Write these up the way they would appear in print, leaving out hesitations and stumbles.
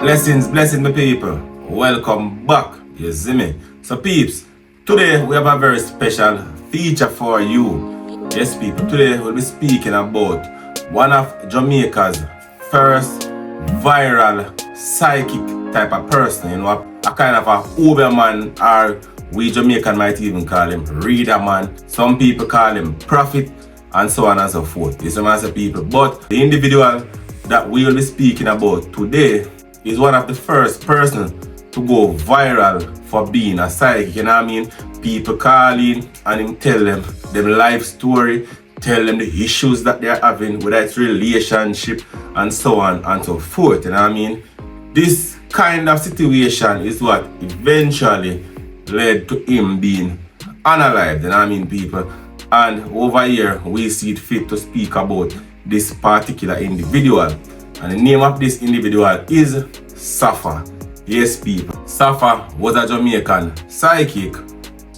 Blessings, my people. Welcome back. You see me? So peeps, today we have a very special feature for you. Yes people, today we'll be speaking about one of Jamaica's first viral psychic type of person. You know, a kind of a Ob3ah man, or we Jamaican might even call him reader man. Some people call him prophet, and so on and so forth. It's a people. But the individual that we will be speaking about today is one of the first person to go viral for being a psychic. You know what I mean? People call in and him tell them life story, tell them the issues that they're having, whether it's relationship and so on and so forth. You know what I mean? This kind of situation is what eventually led to him being unalived. You know what I mean, people? And over here we see it fit to speak about this particular individual. And the name of this individual is Safa. Yes people, Safa was a Jamaican psychic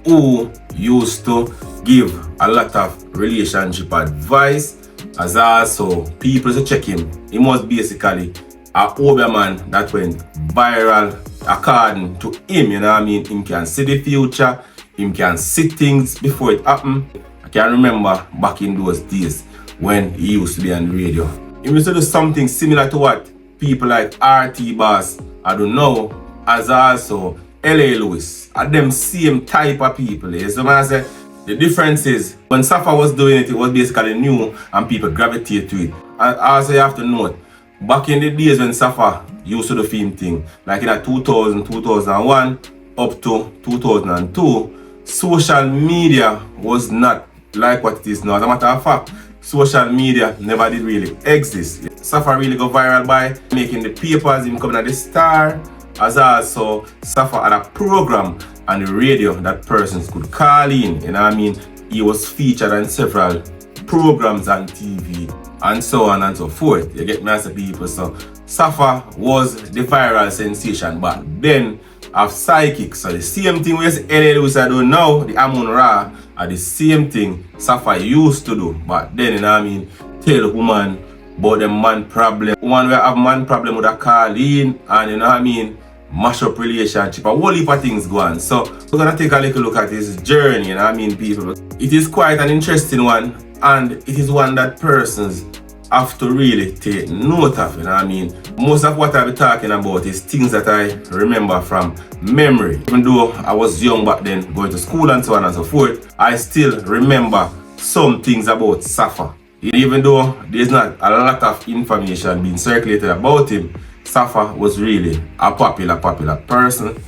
who used to give a lot of relationship advice, as also people to check him. He was basically a Ob3ah man that went viral according to him. You know what I mean? Him can see the future, him can see things before it happen. I can remember back in those days when he used to be on the radio. He used to do something similar to what people like RT Boss, I don't know, as also LA Lewis, are them same type of people. So when I say the difference is when Safa was doing it, it was basically new and people gravitate to it. And also you have to note, back in the days when Safa used to do film thing, like in 2000, 2001 up to 2002, social media was not like what it is now. As a matter of fact, social media never did really exist. Safa really go viral by making the papers, him coming at the star, as also Safa had a program on the radio that persons could call in. You know what I mean? He was featured on several programs on TV and so on and so forth. You get me as a people. So Safa was the viral sensation back then of psychic. So the same thing we say LA Lewis I do now, the Amun-Ra, are the same thing Safa used to do. But then, you know what I mean, tell woman about them man problem. Woman will have man problem with a call in, and you know what I mean, mash up relationship, a whole heap of things go on. So we're gonna take a little look at his journey, you know what I mean, people. It is quite an interesting one, and it is one that persons have to really take note of, you know what I mean. Most of what I'll be talking about is things that I remember from memory. Even though I was young back then, going to school and so on and so forth, I still remember some things about Safa. Even though there's not a lot of information being circulated about him, Safa was really a popular person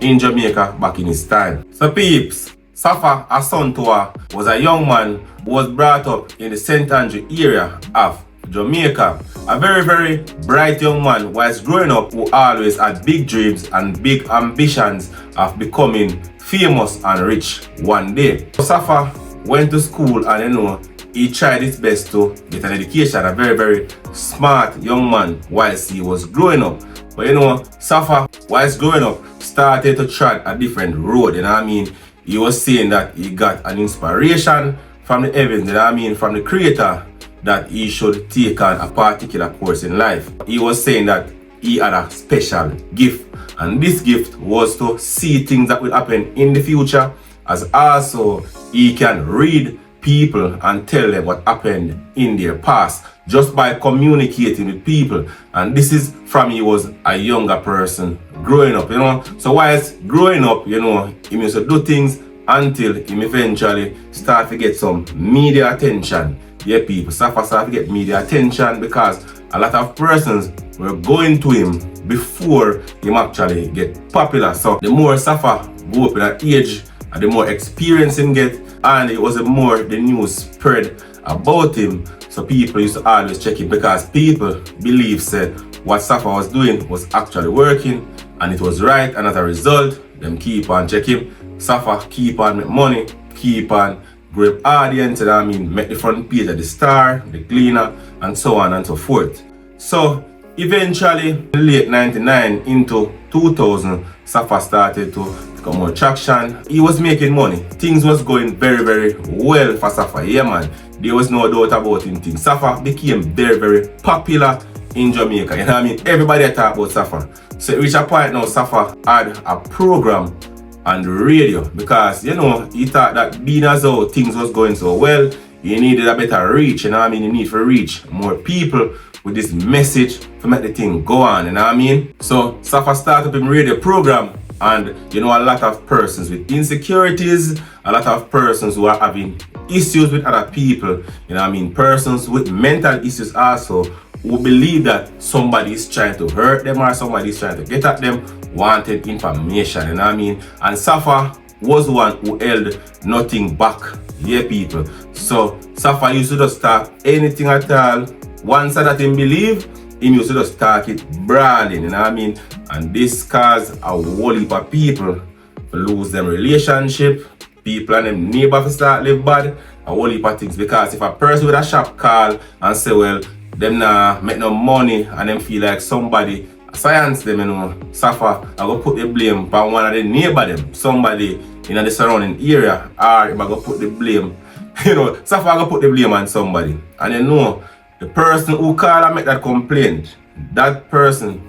in Jamaica back in his time. So peeps, Safa Asuntuwa was a young man who was brought up in the St. Andrew area of Jamaica. A very bright young man whilst growing up who always had big dreams and big ambitions of becoming famous and rich one day. So Safa went to school and you know, he tried his best to get an education. A very smart young man whilst he was growing up. But you know, Safa whilst growing up started to tread a different road, you know what I mean. He was saying that he got an inspiration from the heavens, you know what I mean, from the creator, that he should take on a particular course in life. He was saying that he had a special gift, and this gift was to see things that will happen in the future, as also he can read people and tell them what happened in their past just by communicating with people. And this is from he was a younger person growing up, you know. So whilst growing up, you know, he used to do things until he eventually start to get some media attention. Yeah people, Safa start to get media attention because a lot of persons were going to him before him actually get popular. So the more Safa go up in that age and the more experience him get, and it was the more the news spread about him. So people used to always check him because people believe said what Safa was doing was actually working and it was right, and as a result, them keep on checking. Safa keep on make money, keep on grab audience, and I mean make the front page of the Star, the Cleaner, and so on and so forth. So eventually, in late 99 into 2000, Safa started to got more traction. He was making money. Things was going very well for Safa. Yeah man, there was no doubt about him. Safa became very popular in Jamaica. You know what I mean? Everybody talk about Safa. So it reached a point now Safa had a program on the radio because you know he thought that being as how things was going so well, he needed a better reach, you know what I mean? You need to reach more people with this message to make the thing go on, you know what I mean? So Safa started up his radio program, and you know a lot of persons with insecurities, a lot of persons who are having issues with other people, you know what I mean? Persons with mental issues also who believe that somebody is trying to hurt them or somebody is trying to get at them, wanted information, you know what I mean? And Safa was one who held nothing back, yeah people. So Safa used to just talk anything at all. Once that him believe, he used to just talk it brawling, you know what I mean? And this caused a whole heap of people to lose them relationship, people and them neighbors to start live bad, a whole heap of things. Because if a person with a shop call and say, well, them nah make no money and them feel like somebody science them, you know, Safa, I go put the blame on one of the neighbor them, somebody in the surrounding area, or I go put the blame, you know, Safa I go put the blame on somebody. And you know, the person who call and make that complaint, that person,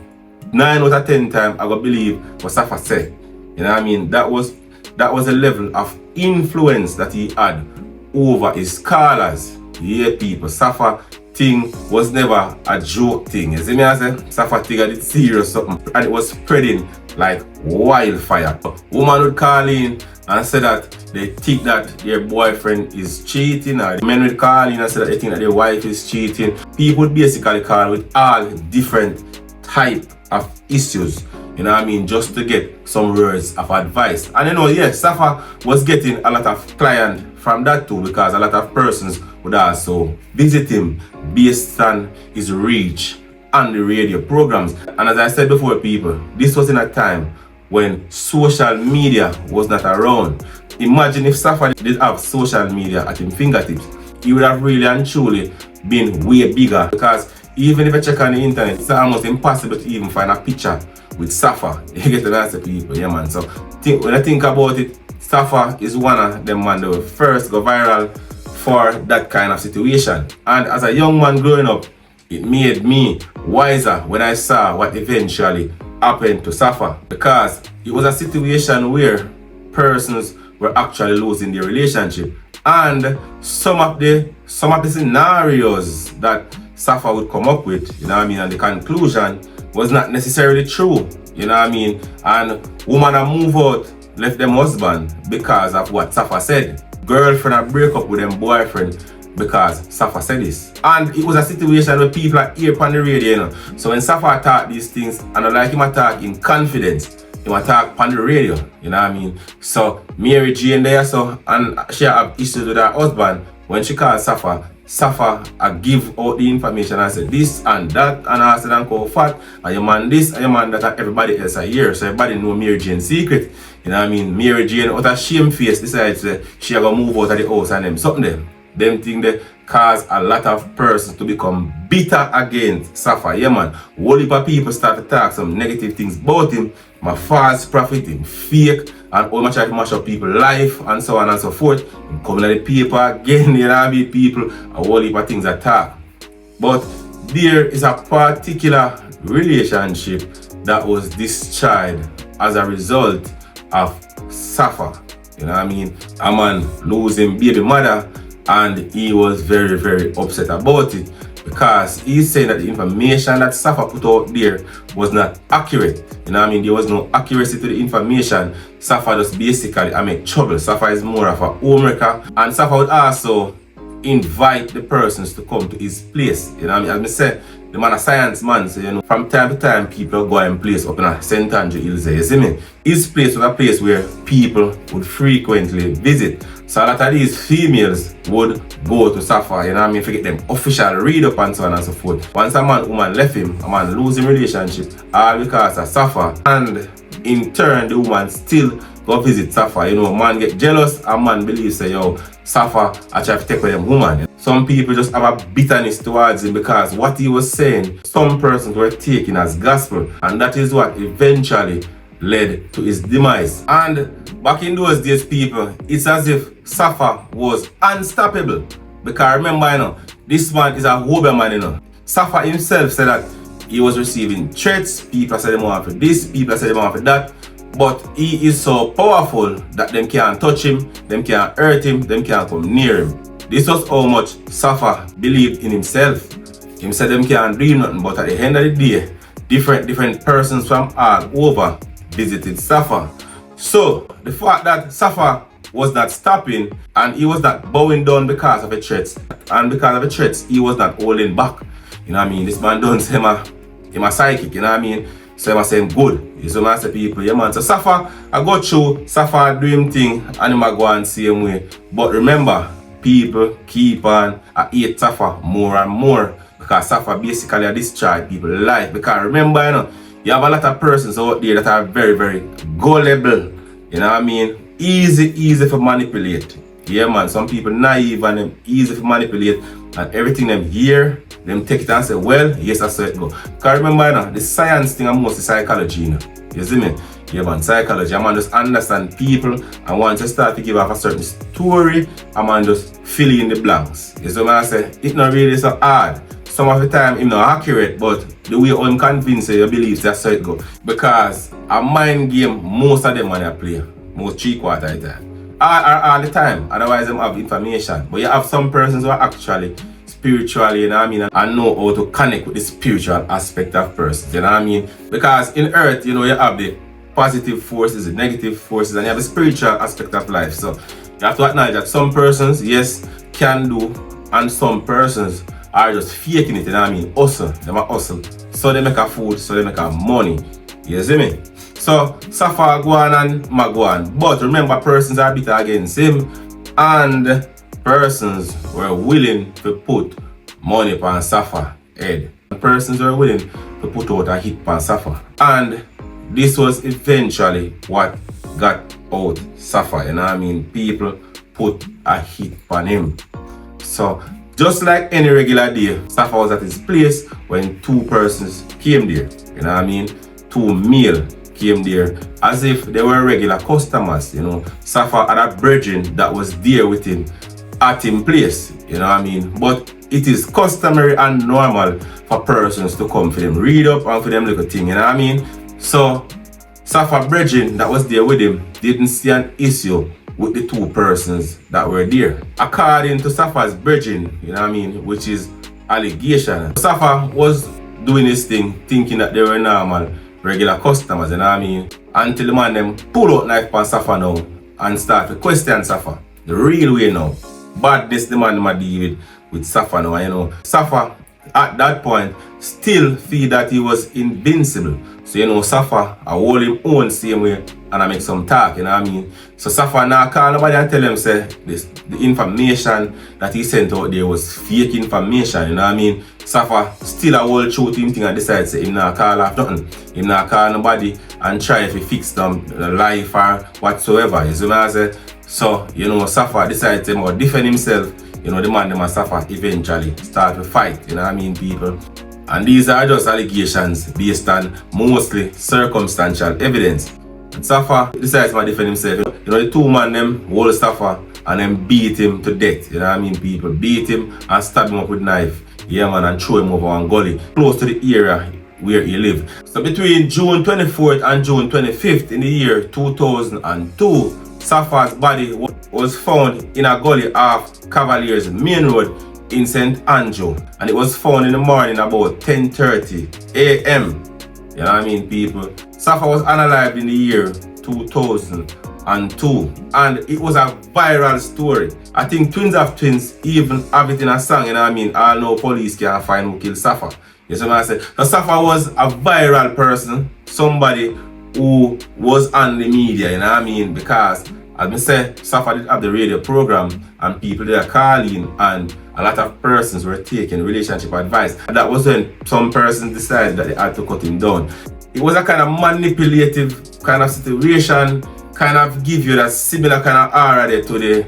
9 out of 10 times, I go believe what Safa said. You know what I mean? That was a level of influence that he had over his callers. Yeah, people, Safa thing was never a joke thing. You see me I say? Safa thing had it serious something. And it was spreading like wildfire. Woman would call in and say that they think that their boyfriend is cheating, or men would call in and say that they think that their wife is cheating. People would basically call with all different type of issues, you know what I mean, just to get some words of advice. And you know, yes, Safa was getting a lot of clients from that too, because a lot of persons would also visit him based on his reach on the radio programs. And as I said before, people, this was in a time when social media was not around. Imagine if Safa did have social media at his fingertips, he would have really and truly been way bigger. Because even if I check on the internet, it's almost impossible to even find a picture with Safa. You get the answer, people, yeah man. So when I think about it, Safa is one of them man that will first go viral for that kind of situation. And as a young man growing up, it made me wiser when I saw what eventually happened to Safa, because it was a situation where persons were actually losing their relationship, and some of the scenarios that Safa would come up with, you know what I mean, and the conclusion was not necessarily true, you know what I mean, and woman a move out, left them husband because of what Safa said. Girlfriend a break up with them boyfriend because Safa said this. And it was a situation where people are here on the radio, you know. So when Safa talk these things, and I like him talk in confidence, he might talk on the radio, you know what I mean. So Mary Jane there, so, and she have issues with her husband. When she called Safa, Safa give out the information and say this and that, and I said and call fat, and your man this and your man that, and everybody else are here. So everybody know Mary Jane's secret. You know what I mean? Mary Jane out of shame face decides she gonna move out of the house and them something. Them thing they cause a lot of persons to become bitter against Safa. Yeah man, whole heap of people start to talk some negative things about him, my false prophet, him fake, and all much try to mash up people's life and so on and so forth. Him coming at the paper again, you know what I mean, people, a whole heap of things attack. But there is a particular relationship that was discharged as a result of Safa. You know what I mean? A man losing baby mother, and he was very, very upset about it, because he's saying that the information that Safa put out there was not accurate. You know what I mean? There was no accuracy to the information. Safa just basically make trouble. Safa is more of a homewrecker, and Safa would also invite the persons to come to his place. You know what I mean? As I said, the man a science man, so you know, from time to time people go and place up in a St. Andrew Hills, you see me? His place was a place where people would frequently visit. So a lot of these females would go to Safa, you know what I mean, to get them official read up and so on and so forth. Once a woman left him, a man losing relationship, all because of Safa. And in turn, the woman still go visit Safa. You know, man get jealous, a man believes say, yo, Safa I try to take with them woman. Some people just have a bitterness towards him because what he was saying, some persons were taking as gospel, and that is what eventually led to his demise. And back in those days, people, it's as if Safa was unstoppable. Because remember, you know, this man is a Oba man, you know. Safa himself said that he was receiving threats. People said they want for this, people said they want for that. But he is so powerful that them can't touch him, them can't hurt him, them can't come near him. This was how much Safa believed in himself. Him said them can't do nothing, but at the end of the day, different persons from all over visited Safa. So the fact that Safa was not stopping and he was not bowing down because of the threats, and because of the threats, he was not holding back. You know what I mean? This man don't say him a psychic, you know what I mean? So I say him good. You see what I say, people, yeah man. So Safa, I go through, Safa do him thing and him a go on same way. But remember, people keep on hate Safa more and more because Safa basically destroy people's life. Because remember, you know, you have a lot of persons out there that are very gullible. You know what I mean? Easy to manipulate. Yeah man, some people naive and them easy to manipulate, and everything them hear, them take it and say, well, yes, that's how it go. Because remember, you know, the science thing and mostly psychology, you know. You see me? Yeah man, psychology. I'm just understand people, and once you start to give off a certain story, I'm just fill in the blanks. You see what I say? It's not really so hard. Some of the time it's not accurate, but the way I'm convinced you believe that's how it go. Because a mind game, most of them when I play, most 3/4 of the time. All the time, otherwise them have information. But you have some persons who are actually spiritually, you know what I mean, and know how to connect with the spiritual aspect of persons, you know what I mean? Because in earth, you know, you have the positive forces, the negative forces, and you have the spiritual aspect of life. So you have to acknowledge that some persons, yes, can do, and some persons are just faking it, you know what I mean? Hustle, them are hustle. So they make a food, so they make a money. You see me? So Safa go on and Magwan. But remember, persons are bitter against him, and persons were willing to put money upon Safa head. Persons were willing to put out a hit upon Safa. And this was eventually what got out Safa. You know what I mean? People put a hit upon him. So just like any regular day, Safa was at his place when two persons came there. You know what I mean? Two male came there as if they were regular customers. You know, Safa had a brethren that was there with him at him place. You know what I mean? But it is customary and normal for persons to come for them read up and for them little thing. You know what I mean? So Safa brethren that was there with him didn't see an issue with the two persons that were there. According to Safa's brethren, you know what I mean, which is allegation, Safa was doing this thing thinking that they were normal, regular customers, you know what I mean, until the man them pull out knife on Safa now and start to question Safa the real way now. Badness the man might deal with Safa now, you know. Safa at that point still feel that he was invincible. So you know, Safa I hold him own same way and I make some talk, you know what I mean. So Safa now call nobody and tell him say this, the information that he sent out there was fake information, you know what I mean. Safa still a whole truth him thing and decide say him not call off nothing. Him not call nobody and try to fix them life or whatsoever. You see what I say? So you know, Safa decided to defend himself. You know, the man them and Safa eventually start to fight, you know what I mean, people. And these are just allegations based on mostly circumstantial evidence. And Safa decides to defend himself. You know, the two men them hold Safa and then beat him to death. You know what I mean, people? Beat him and stab him up with knife. Yeah man, and throw him over one gully close to the area where he lived. So between June 24th and June 25th in the year 2002, Safa's body was found in a gully off Cavaliers Main Road in St. Andrew, and it was found in the morning about 10:30 a.m. You know what I mean, people? Safa was unalived in the year 2002, and it was a viral story. I think Twins of Twins even have it in a song, you know what I mean? All know police can't find who killed Safa. You see what I say? So Safa was a viral person, somebody who was on the media, you know what I mean? Because as I said, Safa did have the radio program and people did a call in and a lot of persons were taking relationship advice. And that was when some persons decided that they had to cut him down. It was a kind of manipulative kind of situation, kind of give you that similar kind of aura there to the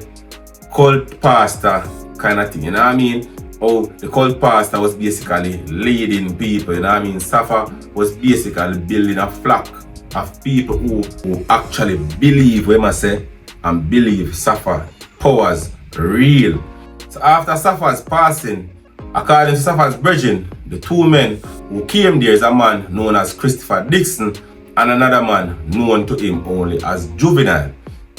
cult pastor kind of thing, you know what I mean? Oh, the cult pastor was basically leading people, you know what I mean? Safa was basically building a flock of people who actually believe, we must say, and believe Safa powers real. So after Safa's passing, according to Safa's brethren, the two men who came there is a man known as Christopher Dixon and another man known to him only as Juvenile.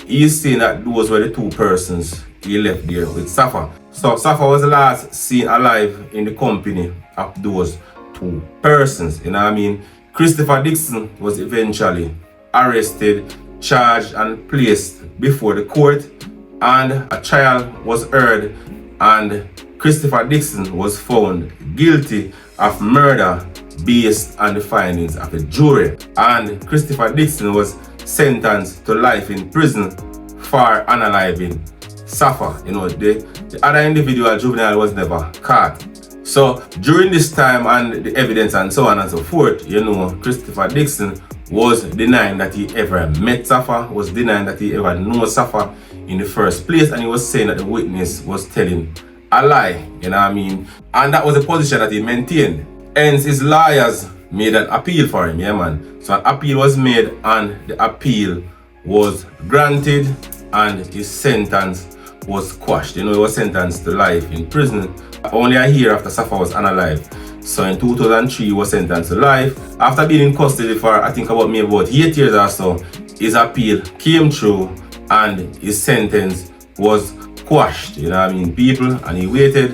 He is saying that those were the two persons he left there with Safa. So Safa was last seen alive in the company of those two persons. You know what I mean? Christopher Dixon was eventually arrested, charged and placed before the court, and a trial was heard, and Christopher Dixon was found guilty of murder based on the findings of the jury, and Christopher Dixon was sentenced to life in prison for unaliving Safa. You know, the other individual, Juvenile, was never caught. So during this time and the evidence and so on and so forth, you know, Christopher Dixon was denying that he ever met Safa, was denying that he ever knew Safa in the first place, and he was saying that the witness was telling a lie, you know what I mean? And that was a position that he maintained. Hence his lawyers made an appeal for him, yeah man. So an appeal was made and the appeal was granted and his sentence was quashed. You know, he was sentenced to life in prison only a year after Safa was unalived. So in 2003 he was sentenced to life. After being in custody for I think about 8 years or so, his appeal came through and his sentence was quashed, you know what I mean, people, and he waited,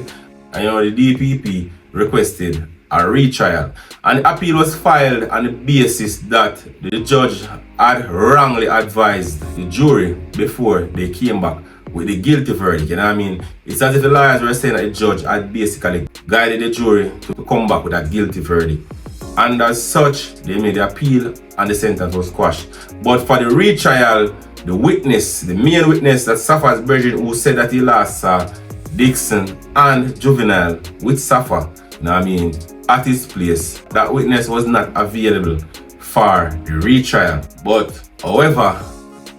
and you know the DPP requested a retrial, and the appeal was filed on the basis that the judge had wrongly advised the jury before they came back with the guilty verdict, you know what I mean. It's as if the lawyers were saying that the judge had basically guided the jury to come back with a guilty verdict, and as such they made the appeal and the sentence was quashed. But for the retrial, the witness, the main witness, that Safa's brethren, who said that he last saw Dixon and Juvenile with Safa, you know what I mean, at his place, that witness was not available for the retrial. But however,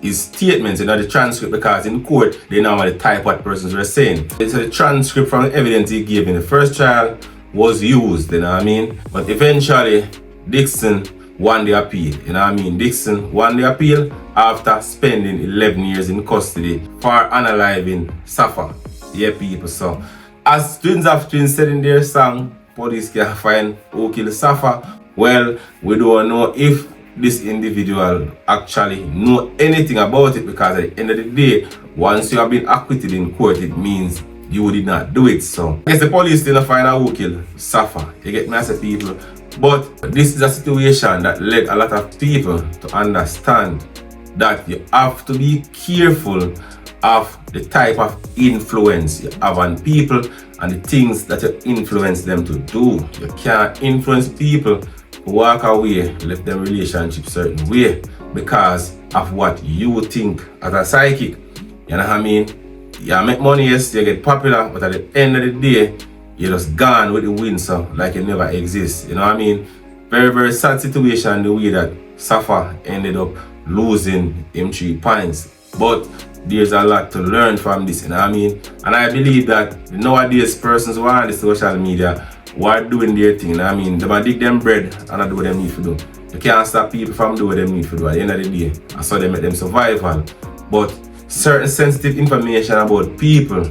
his statements in the transcript, because in court they normally type what persons were saying. So the transcript from the evidence he gave in the first trial was used, you know what I mean. But eventually Dixon won the appeal, you know what I mean. Dixon won the appeal after spending 11 years in custody for unaliving Safa. Yeah, people. So as Twins of Twins said in their song, police can't find who killed Safa. Well, we don't know if this individual actually know anything about it, because at the end of the day, once you have been acquitted in court, it means you did not do it. So I guess the police didn't find out who killed Safa. You get me, I say, people. But this is a situation that led a lot of people to understand that you have to be careful of the type of influence you have on people and the things that you influence them to do. You can't influence people who walk away, left them relationship certain way because of what you think as a psychic. You know what I mean? You make money, yes, you get popular, but at the end of the day, you're just gone with the wind, so like it never exists. You know what I mean? Very, very sad situation the way that Safa ended up losing him 3 points. But there's a lot to learn from this, you know what I mean? And I believe that nowadays persons who are on the social media who are doing their thing, you know what I mean? They might dig them bread and I do what they need to do. You can't stop people from doing what they need to do at the end of the day. And so they make them survival. But certain sensitive information about people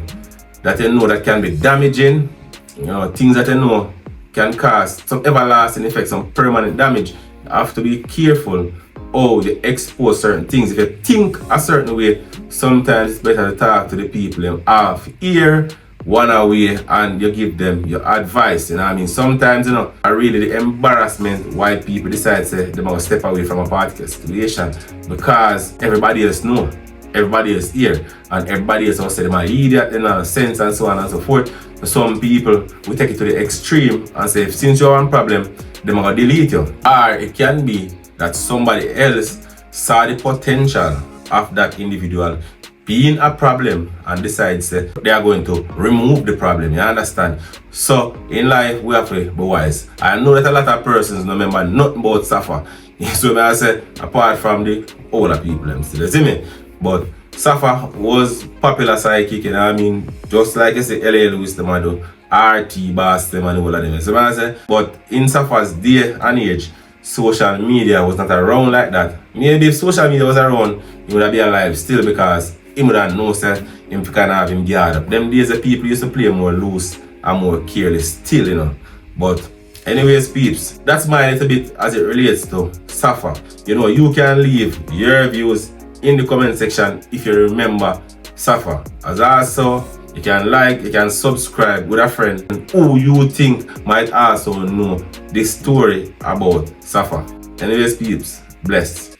that you know that can be damaging, you know, things that you know can cause some everlasting effects, some permanent damage. You have to be careful how they expose certain things. If you think a certain way, sometimes it's better to talk to the people in half ear, one away, and you give them your advice. You know what I mean? Sometimes, you know, are really the embarrassment why people decide to they must step away from a particular situation, because everybody else know, everybody else here, and everybody else also say they're an idiot, in a sense, and so on and so forth. For some people, we take it to the extreme and say, since you're on problem, they're gonna delete you. Or it can be that somebody else saw the potential of that individual being a problem and decides that they are going to remove the problem, you understand? So in life we have to be wise. I know that a lot of persons don't remember nothing about Safa. So I say, apart from the older people, them still, you see me? But Safa was popular psychic, you know what I mean? Just like you say, L.A. Lewis, them do, RT, Bass, them and all of them. So I say, but in Safa's day and age, social media was not around like that. Maybe if social media was around, he would have been alive still, because he would have known that him can have him guard up. Them days the people used to play more loose and more careless still, you know. But Anyways, peeps, that's my little bit as it relates to Safa. You know, you can leave your views in the comment section if you remember Safa. As also, you can like, you can subscribe with a friend who you think might also know this story about Safa. Anyways, peeps, blessed.